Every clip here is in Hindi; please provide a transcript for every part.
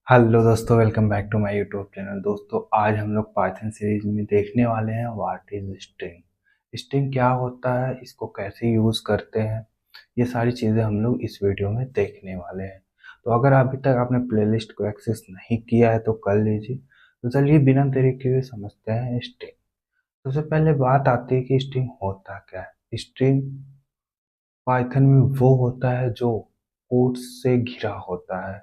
हेलो दोस्तों, welcome back to my YouTube channel. दोस्तों, आज हम लोग पाइथन सीरीज में देखने वाले हैं व्हाट इज स्ट्रिंग। स्ट्रिंग क्या होता है, इसको कैसे यूज़ करते हैं, ये सारी चीज़ें हम लोग इस वीडियो में देखने वाले हैं। तो अगर अभी तक आपने प्लेलिस्ट को एक्सेस नहीं किया है तो कर लीजिए। तो चलिए बिना देरी किए हुए समझते हैं स्ट्रिंग। सबसे पहले बात आती है कि स्ट्रिंग होता क्या है। स्ट्रिंग पाइथन में वो होता है जो कोट्स से घिरा होता है।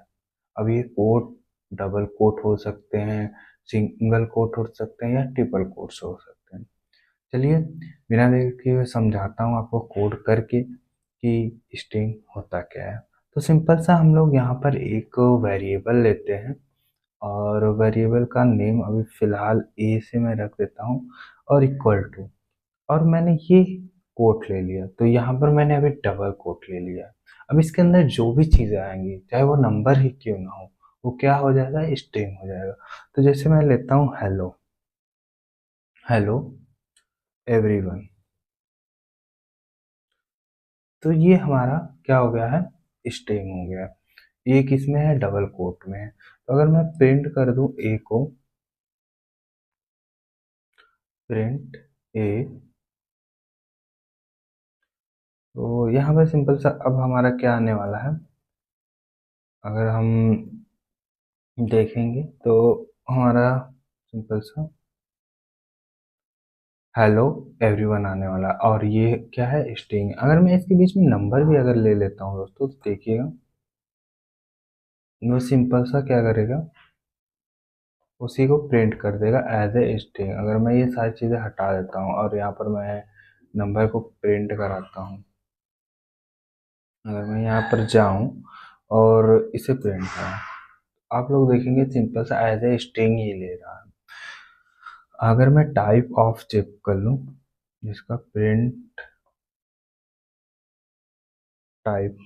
अब ये कोट डबल कोट हो सकते हैं, सिंगल कोट हो सकते हैं या ट्रिपल कोट्स हो सकते हैं। चलिए बिना देर के हुए समझाता हूँ आपको कोड करके कि स्ट्रिंग होता क्या है। तो सिंपल सा हम लोग यहाँ पर एक वेरिएबल लेते हैं और वेरिएबल का नेम अभी फ़िलहाल ए से मैं रख देता हूँ और इक्वल टू, और मैंने ये कोट ले लिया। तो यहाँ पर मैंने अभी डबल कोट ले लिया। अब इसके अंदर जो भी चीज़ें आएंगी, चाहे वो नंबर ही क्यों ना हो, वो क्या हो जाएगा, स्ट्रिंग हो जाएगा। तो जैसे मैं लेता हूँ हेलो, हेलो एवरीवन। तो ये हमारा क्या हो गया है, स्ट्रिंग हो गया। ये किस में है, डबल कोट में है। तो अगर मैं प्रिंट कर दूं ए को, प्रिंट ए, तो यहाँ पे सिंपल सा अब हमारा क्या आने वाला है, अगर हम देखेंगे तो हमारा सिंपल सा हेलो एवरीवन आने वाला। और ये क्या है, स्ट्रिंग। अगर मैं इसके बीच में नंबर भी अगर ले लेता हूँ दोस्तों, तो देखिएगा वो सिंपल सा क्या करेगा, उसी को प्रिंट कर देगा एज ए स्ट्रिंग। अगर मैं ये सारी चीज़ें हटा देता हूँ और यहाँ पर मैं नंबर को प्रिंट कराता हूँ, अगर मैं यहाँ पर जाऊँ और इसे प्रिंट कराऊँ, आप लोग देखेंगे सिंपल सा एज ए स्ट्रिंग ही ले रहा है। अगर मैं टाइप ऑफ चेक कर लूँ, जिसका print type,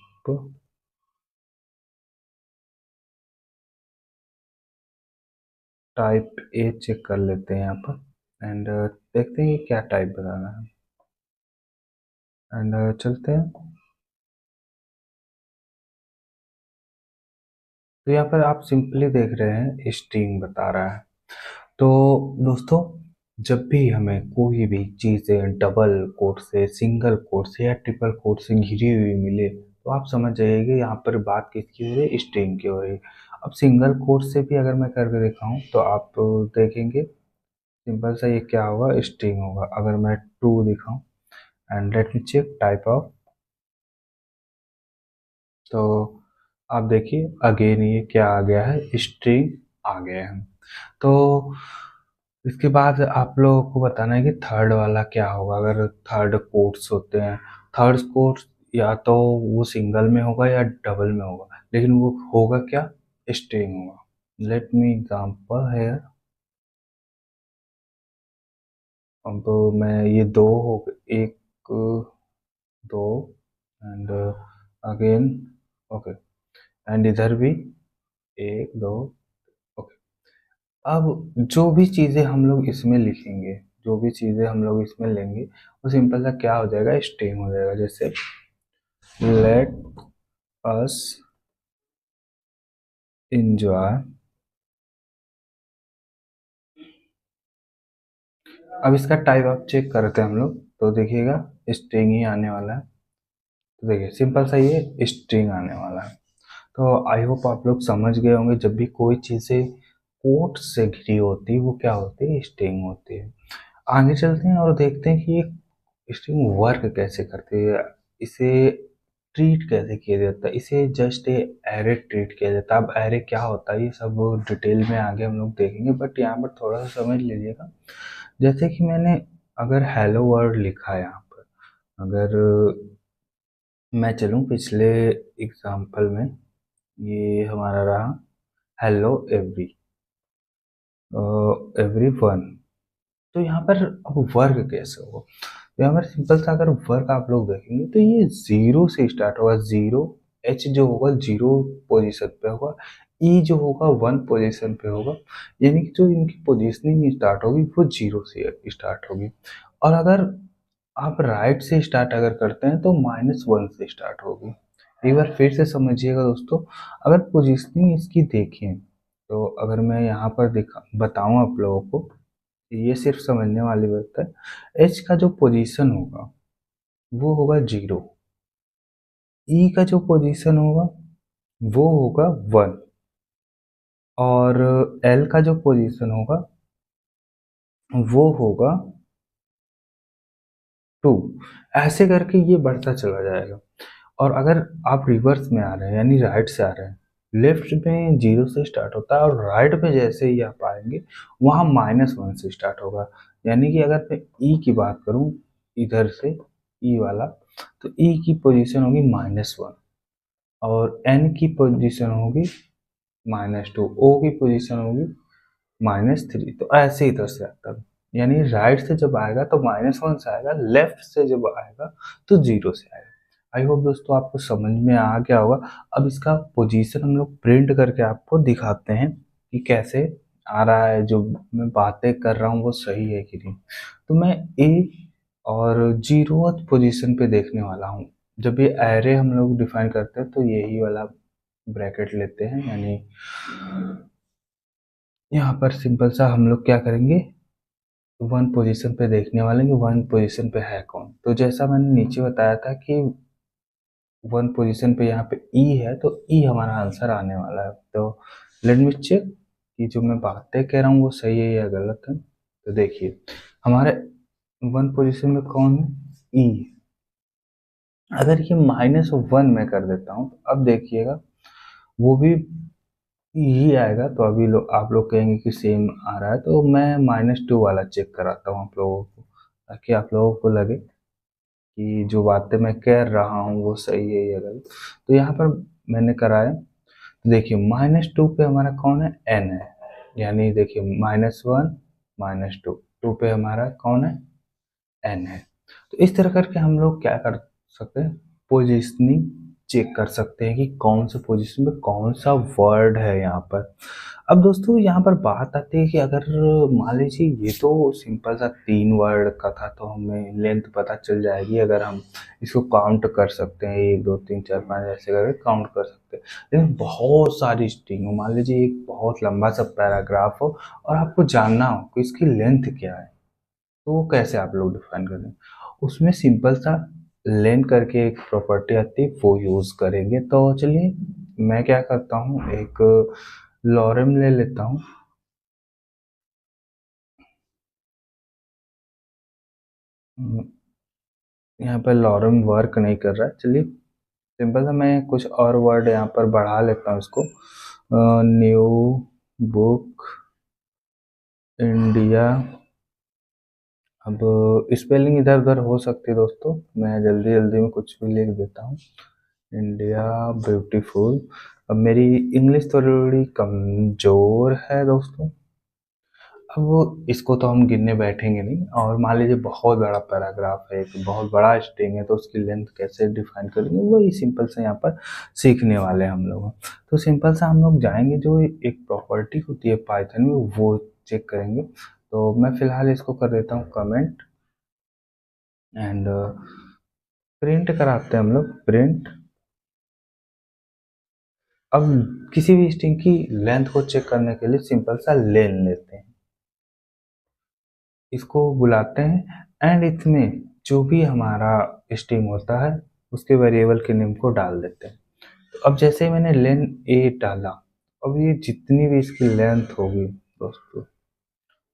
type A check कर लेते हैं यहाँ पर एंड देखते हैं कि क्या टाइप बताना है एंड चलते हैं। तो यहाँ पर आप सिंपली देख रहे हैं स्ट्रिंग बता रहा है। तो दोस्तों, जब भी हमें कोई भी चीज़ें डबल कोट से, सिंगल कोट से या ट्रिपल कोट से घिरी हुई मिले, तो आप समझ जाइए कि यहाँ पर बात किसकी हो रही है, स्ट्रिंग की हो रही है। अब सिंगल कोट से भी अगर मैं करके दिखाऊं तो आप देखेंगे सिंपल सा ये क्या होगा, स्ट्रिंग होगा। अगर मैं टू दिखाऊं and let me check type of, तो आप देखिए अगेन ये क्या आ गया है, स्ट्रिंग आ गया है। तो इसके बाद आप लोगों को बताना है कि थर्ड वाला क्या होगा। अगर थर्ड कोट्स होते हैं, थर्ड कोट्स या तो वो सिंगल में होगा या डबल में होगा, लेकिन वो होगा क्या, स्ट्रिंग होगा। लेट मी एग्जांपल है। अब मैं ये दो हो गए, एक दो एंड अगेन, ओके, एंड इधर भी एक दो, ओके। अब जो भी चीज़ें हम लोग इसमें लिखेंगे, जो भी चीज़ें हम लोग इसमें लेंगे, वो सिंपल सा क्या हो जाएगा, स्ट्रिंग हो जाएगा। जैसे लेट अस इंजॉय। अब इसका टाइप आप चेक करते हैं हम लोग, तो देखिएगा स्ट्रिंग ही आने वाला है। तो देखिए सिंपल सा ये स्ट्रिंग आने वाला है। तो आई होप आप लोग समझ गए होंगे, जब भी कोई चीज़ें कोट से घिरी होती है वो क्या होती है, स्ट्रिंग होती है। आगे चलते हैं और देखते हैं कि ये स्ट्रिंग वर्क कैसे करती है, इसे ट्रीट कैसे किया जाता है। इसे जस्ट ए एरे ट्रीट किया जाता है। अब एरे क्या होता है ये सब डिटेल में आगे हम लोग देखेंगे, बट यहाँ पर थोड़ा सा समझ लीजिएगा। जैसे कि मैंने अगर हेलो वर्ड लिखा है यहाँ पर, अगर मैं चलूँ पिछले एग्जाम्पल में, ये हमारा रहा हेलो एवरी वन। तो यहाँ पर अब वर्क कैसे होगा, तो यहाँ पर सिंपल सा अगर वर्क आप लोग देखेंगे तो ये जीरो से स्टार्ट होगा। जीरो, एच जो होगा जीरो पोजीशन पे होगा, ई जो होगा वन पोजीशन पे होगा। यानी कि जो इनकी पोजीशनिंग स्टार्ट होगी वो जीरो से स्टार्ट होगी। और अगर आप राइट से स्टार्ट अगर करते हैं तो माइनस वन से स्टार्ट होगी। एक बार फिर से समझिएगा दोस्तों, अगर पोजीशनिंग इसकी देखें तो अगर मैं यहाँ पर दिखा बताऊँ आप लोगों को, ये सिर्फ समझने वाली बात है। एच का जो पोजीशन होगा वो होगा 0, ई का जो पोजीशन होगा वो होगा 1, और एल का जो पोजीशन होगा वो होगा 2। ऐसे करके ये बढ़ता चला जाएगा। और अगर आप रिवर्स में आ रहे हैं यानी राइट से आ रहे हैं, लेफ्ट में 0 से स्टार्ट होता है और राइट में जैसे ही आप आएंगे वहाँ -1 से स्टार्ट होगा। यानी कि अगर मैं ई की बात करूँ, इधर से ई वाला, तो ई की पोजीशन होगी -1, और एन की पोजीशन होगी -2, ओ की पोजीशन होगी -3। तो ऐसे इधर से आता है। यानी राइट से जब आएगा तो -1 से आएगा, लेफ्ट से जब आएगा तो 0 से आएगा। आई होप दोस्तों आपको समझ में आ गया होगा। अब इसका पोजीशन हम लोग प्रिंट करके आपको दिखाते हैं कि कैसे आ रहा है, जो मैं बातें कर रहा हूँ वो सही है कि नहीं। तो मैं ए और 0th पोजीशन पे देखने वाला हूँ। जब ये एरे हम लोग डिफाइन करते हैं तो यही वाला ब्रैकेट लेते हैं, यानी यहाँ पर सिंपल सा हम लोग क्या करेंगे, 1 पोजीशन पे देखने वाले हैं कि 1 पोजीशन पे है कौन। तो जैसा मैंने नीचे बताया था कि 1 पोजीशन पे यहाँ पे ई है, तो ई हमारा आंसर आने वाला है। तो लेट मी चेक कि जो मैं बातें कह रहा हूँ वो सही है या गलत है। तो देखिए हमारे 1 पोजीशन में कौन है, ई। अगर ये -1 में कर देता हूँ तो अब देखिएगा वो भी ही आएगा। तो अभी आप लोग कहेंगे कि सेम आ रहा है, तो मैं -2 वाला चेक कराता हूँ आप लोगों को, ताकि आप लोगों को लगे कि जो बातें मैं कह रहा हूँ वो सही है या गलत। तो यहाँ पर मैंने कराया, तो देखिए -2 पे हमारा कौन है, एन है। यानी देखिए -1 -2, 2 पे हमारा कौन है, एन है। तो इस तरह करके हम लोग क्या कर सकते हैं, पोजिशनिंग चेक कर सकते हैं कि कौन से पोजीशन पे कौन सा वर्ड है यहाँ पर। अब दोस्तों यहाँ पर बात आती है कि अगर मान लीजिए ये तो सिंपल सा 3 वर्ड का था, तो हमें लेंथ पता चल जाएगी अगर हम इसको काउंट कर सकते हैं, 1 2 3 4 5 ऐसे करके काउंट कर सकते हैं। लेकिन बहुत सारी स्ट्रिंग हो, मान लीजिए एक बहुत लंबा सा पैराग्राफ हो और आपको जानना हो कि इसकी लेंथ क्या है, तो वो कैसे आप लोग डिफाइन करें। उसमें सिंपल सा लेन करके एक प्रॉपर्टी आती है, वो यूज़ करेंगे। तो चलिए मैं क्या करता हूँ, एक लॉरेम ले लेता हूँ। यहाँ पर लॉरेम वर्क नहीं कर रहा है, चलिए सिंपल सा मैं कुछ और वर्ड यहाँ पर बढ़ा लेता हूँ इसको। New book India. अब स्पेलिंग इधर उधर हो सकती है दोस्तों, मैं जल्दी जल्दी में कुछ भी लिख देता हूँ। India beautiful. अब मेरी इंग्लिश थोड़ी कमज़ोर है दोस्तों। अब वो इसको तो हम गिनने बैठेंगे नहीं, और मान लीजिए बहुत बड़ा पैराग्राफ है, एक बहुत बड़ा स्ट्रिंग है, तो उसकी लेंथ कैसे डिफाइन करेंगे वही सिंपल से यहाँ पर सीखने वाले हैं हम लोग। तो सिंपल सा हम लोग जाएंगे, जो एक प्रॉपर्टी होती है पाइथन में वो चेक करेंगे। तो मैं फिलहाल इसको कर देता हूँ कमेंट, एंड प्रिंट कराते हैं हम लोग, प्रिंट। अब किसी भी स्ट्रिंग की लेंथ को चेक करने के लिए सिंपल सा लेन लेते हैं, इसको बुलाते हैं, एंड इसमें जो भी हमारा स्ट्रिंग होता है उसके वेरिएबल के नेम को डाल देते हैं। तो अब जैसे ही मैंने लेन ए डाला, अब ये जितनी भी इसकी लेंथ होगी दोस्तों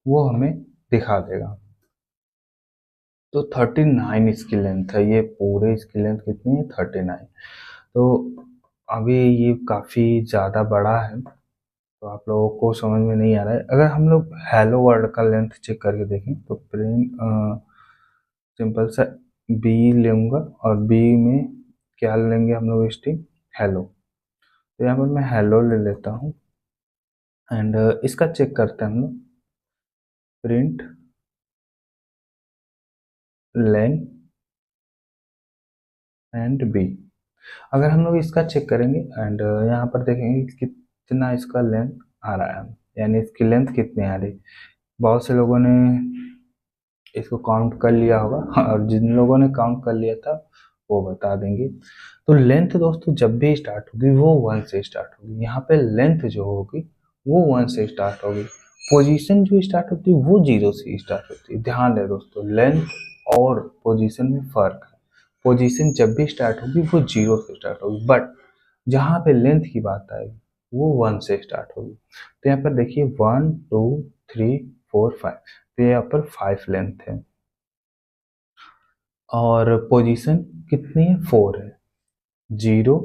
वो हमें दिखा देगा। तो 39 इसकी लेंथ है, ये पूरे इसकी लेंथ कितनी है, 39। तो अभी ये काफ़ी ज़्यादा बड़ा है, तो आप लोगों को समझ में नहीं आ रहा है। अगर हम लोग हेलो वर्ड का लेंथ चेक करके देखें तो प्रिंट सिंपल सा बी लूँगा, और बी में क्या लेंगे हम लोग, स्ट्रिंग हेलो। तो यहाँ पर मैं हेलो ले लेता हूँ, एंड इसका चेक करते हैं हम लोग, प्रिंट लेन एंड बी। अगर हम लोग इसका चेक करेंगे एंड यहाँ पर देखेंगे कितना इसका लेंथ आ रहा है, यानी इसकी लेंथ कितनी आ रही। बहुत से लोगों ने इसको काउंट कर लिया होगा, और जिन लोगों ने काउंट कर लिया था वो बता देंगे। तो लेंथ दोस्तों जब भी स्टार्ट होगी वो 1 से स्टार्ट होगी। यहाँ पे लेंथ जो होगी वो 1 से स्टार्ट होगी। पोजीशन जो स्टार्ट होती है वो 0 से स्टार्ट होती है। ध्यान रहे दोस्तों, लेंथ और पोजीशन में फर्क है। पोजीशन जब भी स्टार्ट होगी वो 0 से स्टार्ट होगी, बट जहाँ पे लेंथ की बात आएगी वो 1 से स्टार्ट होगी। तो यहाँ पर देखिए 1 2 3 4 5, तो यहाँ पर 5 लेंथ है और पोजीशन कितनी है, 4 है। 0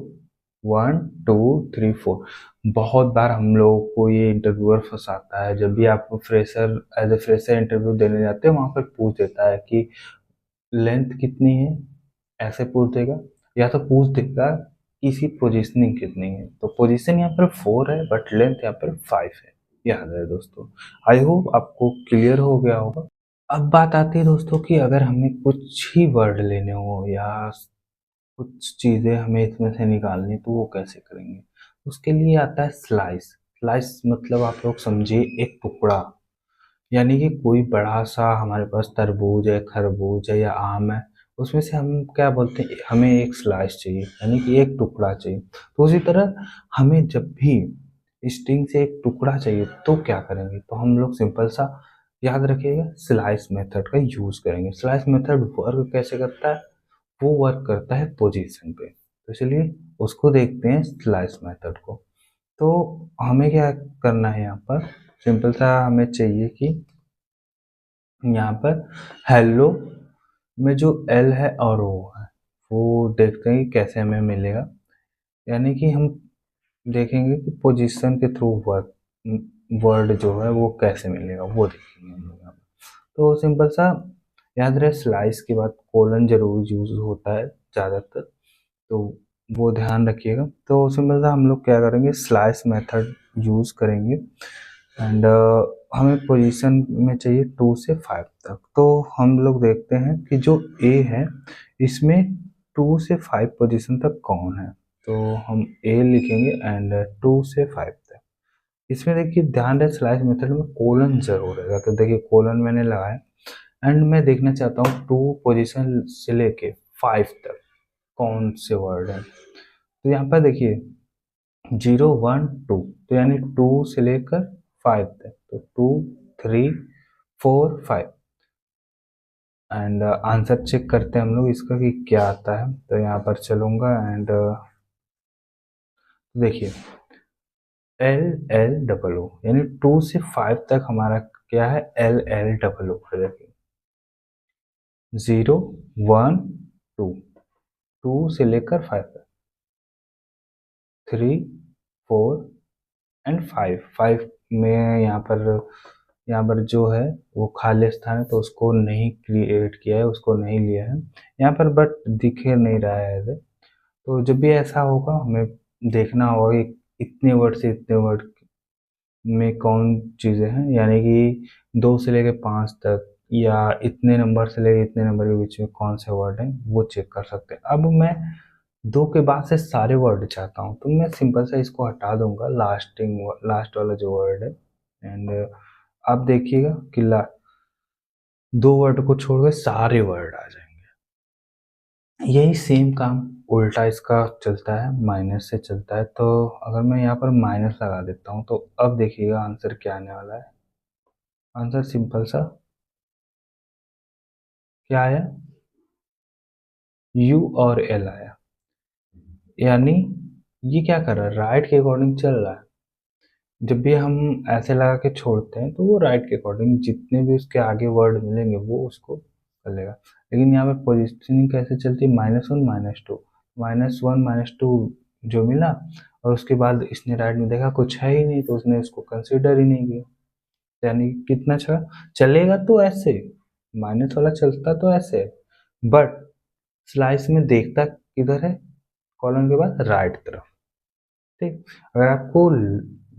1 2 3 4। बहुत बार हम लोगों को ये इंटरव्यूअर फंसाता है। जब भी आप fresher as a fresher interview देने जाते हैं वहाँ पर पूछ देता है कि लेंथ कितनी है, ऐसे पूछ देगा, या तो पूछ देगा किसी पोजीशनिंग कितनी है। तो पोजीशन यहाँ पर 4 है बट लेंथ यहाँ पर 5 है। याद है दोस्तों। आई होप आपको क्लियर हो गया होगा। अब बात आती है दोस्तों कि अगर हमें कुछ ही वर्ड लेने हो या कुछ चीज़ें हमें इसमें से निकालनी, तो वो कैसे करेंगे। उसके लिए आता है स्लाइस। स्लाइस मतलब आप लोग समझिए एक टुकड़ा, यानी कि कोई बड़ा सा हमारे पास तरबूज है, खरबूज है या आम है, उसमें से हम क्या बोलते हैं, हमें एक स्लाइस चाहिए यानी कि एक टुकड़ा चाहिए। तो उसी तरह हमें जब भी स्ट्रिंग से एक टुकड़ा चाहिए तो क्या करेंगे, तो हम लोग सिंपल सा याद रखिएगा स्लाइस मेथड का यूज करेंगे। स्लाइस मेथड वर्क कैसे करता है, वो वर्क करता है पोजीशन पे। तो चलिए उसको देखते हैं, स्लाइस मेथड को। तो हमें क्या करना है, यहाँ पर सिंपल सा हमें चाहिए कि यहाँ पर हेलो में जो एल है और ओ है वो देखते हैं कि कैसे हमें मिलेगा। यानी कि हम देखेंगे कि पोजीशन के थ्रू वर्ड वर्ड जो है वो कैसे मिलेगा, वो देखेंगे हम लोग यहाँ पर। तो सिंपल सा याद रहे, स्लाइस के बाद कोलन जरूर यूज होता है ज़्यादातर, तो वो ध्यान रखिएगा। तो सिंपल सा हम लोग क्या करेंगे, स्लाइस मेथड यूज करेंगे एंड हमें पोजीशन में चाहिए 2 से 5 तक। तो हम लोग देखते हैं कि जो ए है इसमें 2 से 5 पोजीशन तक कौन है। तो हम ए लिखेंगे एंड 2 से 5 तक। इसमें देखिए ध्यान रहे, स्लाइस मेथड में कोलन जरूर रहेगा। तो देखिए कोलन मैंने लगाया एंड मैं देखना चाहता हूँ 2 पोजीशन से लेके 5 तक कौन से वर्ड है। तो यहाँ पर देखिए 0 1 2, तो यानी 2 से लेकर 5 तक, तो 2 3 4 5। एंड आंसर चेक करते हैं हम लोग इसका कि क्या आता है। तो यहाँ पर चलूंगा एंड देखिए एल एल डबल ओ, यानी 2 से 5 तक हमारा क्या है, एल एल डबल ओ है। देखिए 0 1 2, 2 से लेकर 5 तक, 3 4 एंड 5। 5 में यहाँ पर जो है वो खाली स्थान है, तो उसको नहीं क्रिएट किया है, उसको नहीं लिया है यहाँ पर, बट दिख नहीं रहा है ऐसे। तो जब भी ऐसा होगा हमें देखना होगा कि इतने वर्ड से इतने वर्ड में कौन चीज़ें हैं, यानी कि 2 से लेकर 5 तक या इतने नंबर से लेकर इतने नंबर के बीच में कौन से वर्ड हैं, वो चेक कर सकते हैं। अब मैं 2 के बाद से सारे वर्ड चाहता हूँ, तो मैं सिंपल सा इसको हटा दूंगा, लास्ट वाला जो वर्ड है। एंड आप देखिएगा कि 2 वर्ड को छोड़कर सारे वर्ड आ जाएंगे। यही सेम काम उल्टा इसका चलता है, माइनस से चलता है। तो अगर मैं यहाँ पर माइनस लगा देता हूँ तो अब देखिएगा आंसर क्या आने वाला है। आंसर सिंपल सा क्या आया, यू और एल आया। यानी ये क्या कर रहा है, राइट के अकॉर्डिंग चल रहा है। जब भी हम ऐसे लगा के छोड़ते हैं तो वो राइट के अकॉर्डिंग जितने भी उसके आगे वर्ड मिलेंगे वो उसको कर लेगा। लेकिन यहाँ पर पोजिशनिंग कैसे चलती है, -1 -2, -1 -2 जो मिला, और उसके बाद इसने राइट में देखा कुछ है ही नहीं तो उसने उसको कंसिडर ही नहीं किया। यानी कितना चलेगा तो ऐसे, माइनस वाला चलता तो ऐसे, बट स्लाइस में देखता किधर है, कॉलम के बाद राइट तरफ। ठीक, अगर आपको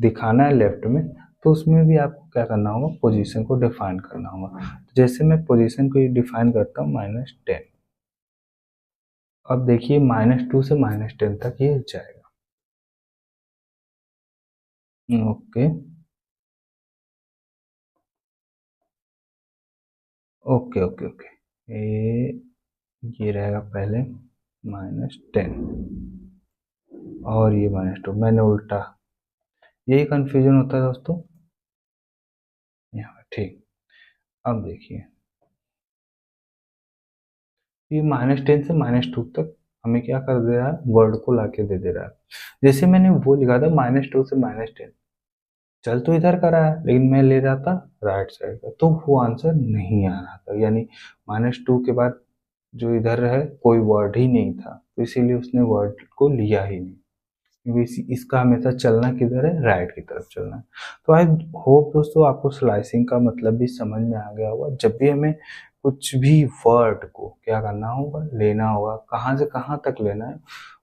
दिखाना है लेफ्ट में तो उसमें भी आपको क्या करना होगा, पोजीशन को डिफाइन करना होगा। तो जैसे मैं पोजीशन को डिफाइन करता हूँ -10। अब देखिए -2 से -10 तक ये जाएगा। ओके ओके ओके ओके, ये रहेगा पहले -10 और ये -2, मैंने उल्टा यही कंफ्यूजन होता है दोस्तों यहाँ पर। ठीक, अब देखिए ये -10 से -2 तक हमें क्या कर दे रहा है, वर्ड को लाके दे दे रहा है। जैसे मैंने वो लिखा था -2 से -10, चल तो इधर का रहा है लेकिन मैं ले रहा था राइट साइड का, तो वो आंसर नहीं आ रहा था। यानी -2 के बाद जो इधर है कोई वर्ड ही नहीं था, तो इसीलिए उसने वर्ड को लिया ही नहीं, क्योंकि इसका हमेशा चलना किधर है, राइट की तरफ चलना है। तो आई होप दोस्तों आपको स्लाइसिंग का मतलब भी समझ में आ गया होगा। जब भी हमें कुछ भी वर्ड को क्या करना होगा, लेना होगा, कहाँ से कहाँ तक लेना है,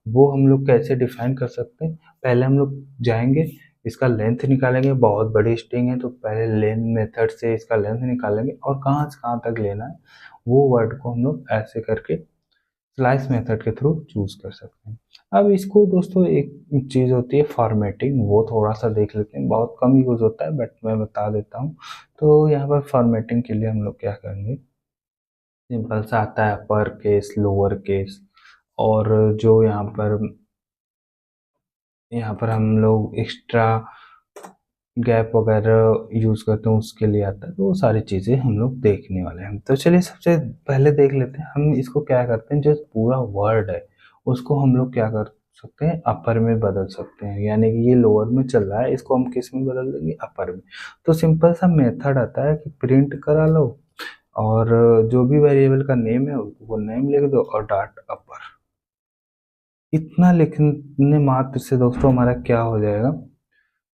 वो हम लोग कैसे डिफाइन कर सकते हैं। पहले हम लोग जाएंगे, इसका लेंथ निकालेंगे, बहुत बड़ी स्ट्रिंग है तो पहले लेंथ मेथड से इसका लेंथ निकालेंगे और कहाँ से कहाँ तक लेना है वो वर्ड को हम लोग ऐसे करके स्लाइस मेथड के थ्रू चूज कर सकते हैं। अब इसको दोस्तों एक चीज़ होती है फॉर्मेटिंग, वो थोड़ा सा देख लेते हैं, बहुत कम यूज़ होता है बट मैं बता देता हूँ। तो यहाँ पर फॉर्मेटिंग के लिए हम लोग क्या करेंगे, सिंपल सा आता है अपर केस, लोअर केस, और जो यहाँ पर हम लोग एक्स्ट्रा गैप वगैरह यूज़ करते हैं उसके लिए आता है। तो वो सारी चीज़ें हम लोग देखने वाले हैं। तो चलिए सबसे पहले देख लेते हैं हम इसको क्या करते हैं, जो पूरा वर्ड है उसको हम लोग क्या कर सकते हैं, अपर में बदल सकते हैं। यानी कि ये लोअर में चल रहा है, इसको हम किस में बदल देंगे, अपर में। तो सिंपल सा मेथड आता है कि प्रिंट करा लो और जो भी वेरिएबल का नेम है वो नेम लिख दो और डॉट अपर। इतना लिखने मात्र से दोस्तों हमारा क्या हो जाएगा,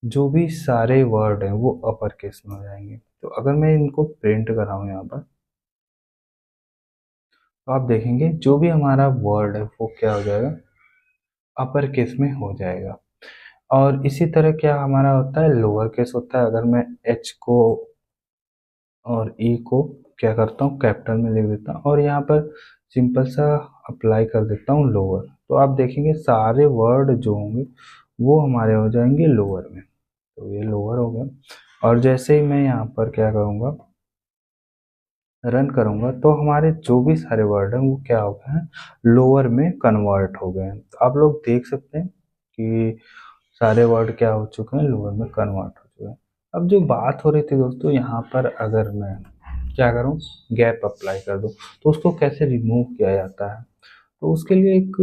जो भी सारे वर्ड हैं वो अपर केस में हो जाएंगे। तो अगर मैं इनको प्रिंट कराऊँ यहाँ पर, तो आप देखेंगे जो भी हमारा वर्ड है वो क्या हो जाएगा, अपर केस में हो जाएगा। और इसी तरह क्या हमारा होता है, लोअर केस होता है। अगर मैं एच को और ई को क्या करता हूँ, कैपिटल में लिख देता हूँ और यहाँ पर सिंपल सा अप्लाई कर देता हूँ लोअर, तो आप देखेंगे सारे वर्ड जो होंगे वो हमारे हो जाएंगे लोअर में। तो ये लोअर हो गया। और जैसे ही मैं यहाँ पर क्या करूँगा, रन करूँगा, तो हमारे जो भी सारे वर्ड हैं वो क्या हो गए हैं, लोअर में कन्वर्ट हो गए हैं। तो आप लोग देख सकते हैं कि सारे वर्ड क्या हो चुके हैं, लोअर में कन्वर्ट हो चुके हैं। अब जो बात हो रही थी दोस्तों, यहाँ पर अगर मैं क्या करूँ, गैप अप्लाई कर दूँ, तो उसको कैसे रिमूव किया जाता है। तो उसके लिए एक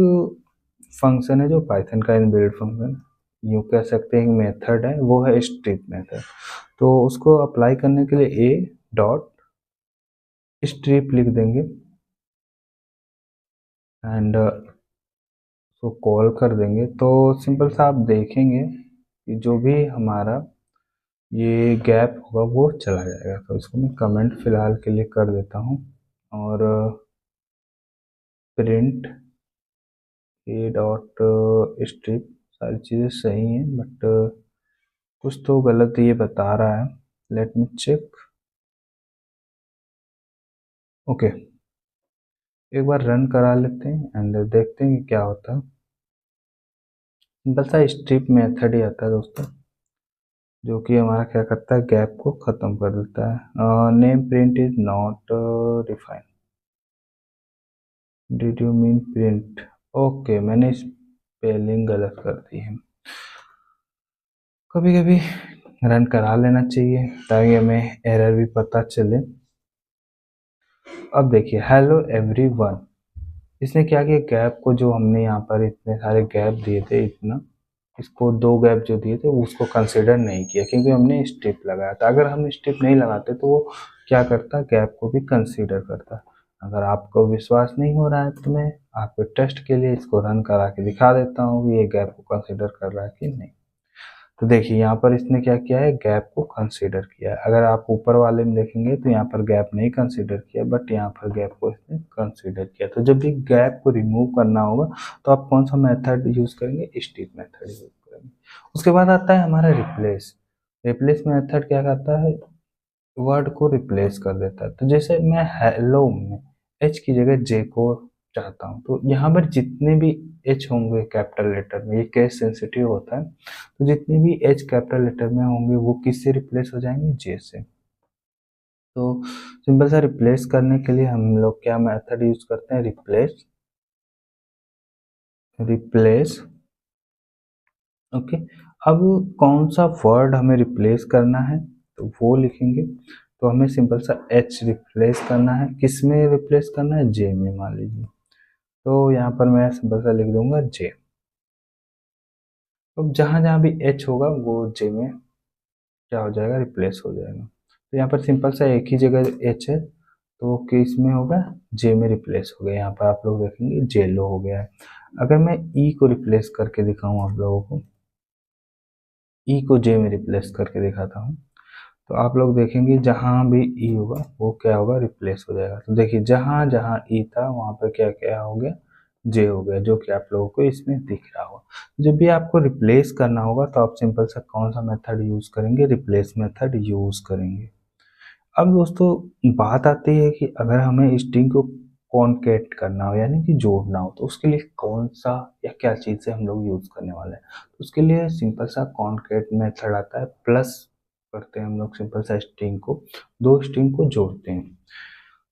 फंक्शन है जो पाइथन का इनबिल्ट फंक्शन, यूँ कह सकते हैं, एक मेथड है, वो है स्ट्रिप मेथड। तो उसको अप्लाई करने के लिए ए डॉट स्ट्रिप लिख देंगे एंड उसको कॉल कर देंगे। तो सिंपल सा आप देखेंगे कि जो भी हमारा ये गैप होगा वो चला जाएगा। तो इसको मैं कमेंट फिलहाल के लिए कर देता हूँ और प्रिंट ए डॉट स्ट्रिप, सारी चीज़ें सही हैं बट कुछ तो गलत ये बता रहा है। Late me check. ओके, एक बार रन करा लेते हैं एंड देखते हैं कि क्या होता है। सिंपल सा स्ट्रिप मेथड ही आता है दोस्तों, जो कि हमारा क्या करता है, गैप को ख़त्म कर देता है। Name print is not defined, did you mean print. Okay, मैंने स्पेलिंग गलत कर दी है। कभी कभी रन करा लेना चाहिए ताकि हमें एरर भी पता चले। अब देखिए, हेलो एवरीवन, इसने क्या किया, गैप को जो हमने यहाँ पर इतने सारे गैप दिए थे, इतना इसको दो गैप जो दिए थे वो उसको कंसिडर नहीं किया, क्योंकि हमने स्ट्रिप लगाया था। अगर हम स्ट्रिप नहीं लगाते तो वो क्या करता, गैप को भी कंसिडर करता। अगर आपको विश्वास नहीं हो रहा है तो मैं आपके टेस्ट के लिए इसको रन करा के दिखा देता हूँ कि ये गैप को कंसिडर कर रहा है कि नहीं। तो देखिए यहाँ पर इसने क्या किया है, गैप को कंसीडर किया है। अगर आप ऊपर वाले में देखेंगे तो यहाँ पर गैप नहीं कंसीडर किया, बट यहाँ पर गैप को इसने कंसीडर किया। तो जब भी गैप को रिमूव करना होगा तो आप कौन सा मेथड यूज करेंगे, स्ट्रिप मेथड यूज करेंगे। उसके बाद आता है हमारा रिप्लेस। रिप्लेस मेथड क्या करता है, वर्ड को रिप्लेस कर देता है। तो जैसे मैं हेलो में एच की जगह जे को चाहता हूँ, तो यहाँ पर जितने भी एच होंगे कैपिटल लेटर में, ये केस सेंसिटिव होता है, तो जितने भी एच कैपिटल लेटर में होंगे वो किससे रिप्लेस हो जाएंगे, जे से। तो सिंपल सा रिप्लेस करने के लिए हम लोग क्या मेथड यूज करते हैं, रिप्लेस, रिप्लेस। ओके, अब कौन सा वर्ड हमें रिप्लेस करना है तो वो लिखेंगे। तो हमें सिंपल सा एच रिप्लेस करना है, किस में रिप्लेस करना है, जे में मान लीजिए। तो यहाँ पर मैं सिंपल सा लिख दूंगा जे। अब जहाँ जहाँ भी एच होगा वो जे में क्या हो जाएगा, रिप्लेस हो जाएगा। तो यहाँ पर सिंपल सा एक ही जगह एच है तो किस में होगा, जे में रिप्लेस हो गया। यहाँ पर आप लोग देखेंगे जेलो हो गया है। अगर मैं ई को रिप्लेस करके दिखाऊं आप लोगों को, ई को जे में रिप्लेस करके दिखाता हूँ, तो आप लोग देखेंगे जहाँ भी ई होगा वो क्या होगा, रिप्लेस हो जाएगा। तो देखिए जहाँ जहाँ ई था वहाँ पर क्या क्या हो गया, जे हो गया, जो कि आप लोगों को इसमें दिख रहा होगा। जब भी आपको रिप्लेस करना होगा तो आप सिंपल सा कौन सा मेथड यूज करेंगे, रिप्लेस मेथड यूज करेंगे। अब दोस्तों बात आती है कि अगर हमें स्ट्रिंग को कॉन्केट करना हो यानी कि जोड़ना हो तो उसके लिए कौन सा या क्या चीज़ से हम लोग यूज़ करने वाले हैं। तो उसके लिए सिंपल सा कॉन्केट मेथड आता है, प्लस करते हैं हम लोग सिंपल सा स्ट्रिंग को, दो स्ट्रिंग को जोड़ते हैं।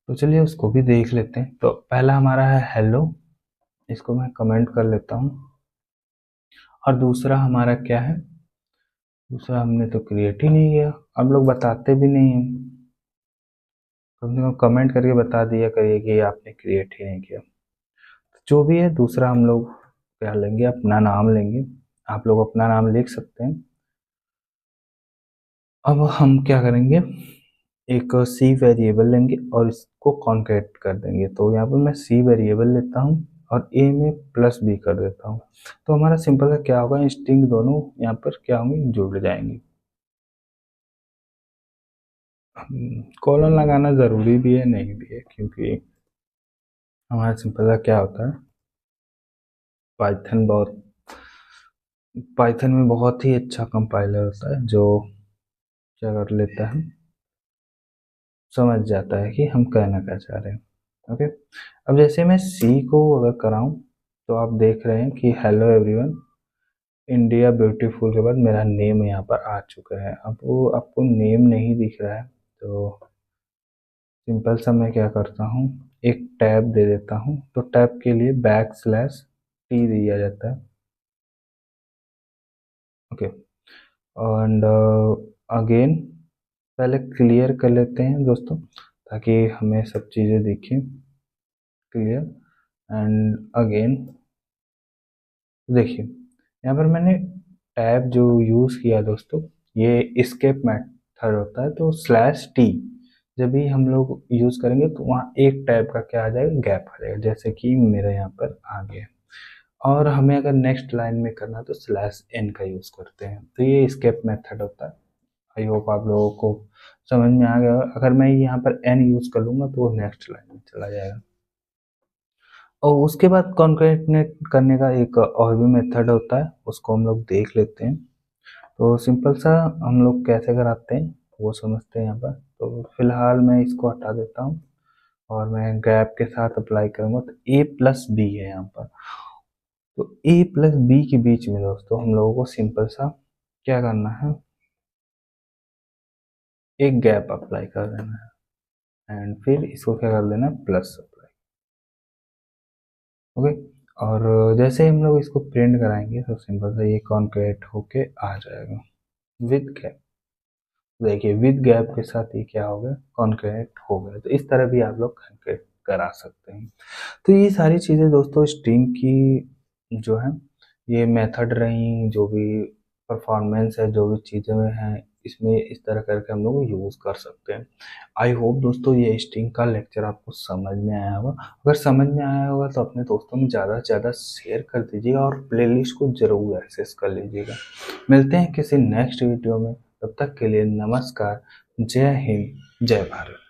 तो चलिए उसको भी देख लेते हैं। तो पहला हमारा है हेलो, इसको मैं कमेंट कर लेता हूँ। और दूसरा हमारा क्या है, दूसरा हमने तो क्रिएट ही नहीं किया, हम लोग बताते भी नहीं हैं। कम से कम कमेंट करके बता दिया करिए कि आपने क्रिएट ही नहीं किया। जो भी है दूसरा हम लोग क्या लेंगे, अपना नाम लेंगे। आप लोग अपना नाम लिख सकते हैं। अब हम क्या करेंगे, एक सी वेरिएबल लेंगे और इसको कॉन्केट कर देंगे। तो यहाँ पर मैं सी वेरिएबल लेता हूँ और ए में प्लस बी कर देता हूँ। तो हमारा सिंपल सा क्या होगा, स्ट्रिंग दोनों यहाँ पर क्या होंगे, जुड़ जाएंगे। कॉलन लगाना ज़रूरी भी है, नहीं भी है, क्योंकि हमारा सिंपल सा क्या होता है, पाइथन में बहुत ही अच्छा कंपाइलर होता है जो क्या कर लेता है, समझ जाता है कि हम कहना क्या चाह रहे हैं। ओके, अब जैसे मैं सी को अगर कराऊं तो आप देख रहे हैं कि हेलो एवरीवन इंडिया ब्यूटीफुल के बाद मेरा नेम यहाँ पर आ चुका है। अब वो आपको नेम नहीं दिख रहा है तो सिंपल सा मैं क्या करता हूँ, एक टैब दे देता हूँ। तो टैब के लिए टी दिया जाता है। ओके, एंड अगेन पहले क्लियर कर लेते हैं दोस्तों ताकि हमें सब चीज़ें दिखें क्लियर। एंड अगेन देखिए यहाँ पर मैंने टैब जो यूज़ किया दोस्तों, ये एस्केप मेथड होता है। तो स्लैश टी जब भी हम लोग यूज़ करेंगे तो वहाँ एक टैब का क्या आ जाएगा, गैप आ जाएगा, जैसे कि मेरे यहाँ पर आ गया। और हमें अगर नेक्स्ट लाइन में करना है तो स्लैश एन का यूज़ करते हैं। तो ये एस्केप मेथड होता है। आई होप आप लोगों को समझ में आ गया। अगर मैं यहाँ पर एन यूज़ कर लूँगा तो वो नेक्स्ट लाइन में चला जाएगा। और उसके बाद कॉन्कैटिनेट करने का एक और भी मेथड होता है, उसको हम लोग देख लेते हैं। तो सिंपल सा हम लोग कैसे कराते हैं वो समझते हैं यहाँ पर। तो फिलहाल मैं इसको हटा देता हूँ और मैं गैप के साथ अप्लाई करूँगा। तो ए प्लस बी है यहाँ पर। तो ए प्लस बी के बीच में दोस्तों हम लोगों को सिंपल सा क्या करना है, एक गैप अप्लाई कर देना है एंड फिर इसको क्या कर देना है, प्लस अप्लाई। ओके, और जैसे ही हम लोग इसको प्रिंट कराएंगे तो सिंपल सा ये कॉन्केट होके आ जाएगा विद गैप। देखिए विद गैप के साथ ये क्या हो गया, कॉन्केट हो गया। तो इस तरह भी आप लोग कॉन्केट करा सकते हैं। तो ये सारी चीज़ें दोस्तों स्ट्रिंग की जो है ये मेथड रही, जो भी परफॉर्मेंस है, जो भी चीज़ें हैं इसमें इस तरह करके हम लोग यूज़ कर सकते हैं। आई होप दोस्तों ये स्ट्रिंग का लेक्चर आपको समझ में आया होगा। अगर समझ में आया होगा तो अपने दोस्तों में ज़्यादा से ज़्यादा शेयर कर दीजिएगा और प्लेलिस्ट को ज़रूर एक्सेस कर लीजिएगा। मिलते हैं किसी नेक्स्ट वीडियो में, तब तक के लिए नमस्कार, जय हिंद, जय भारत।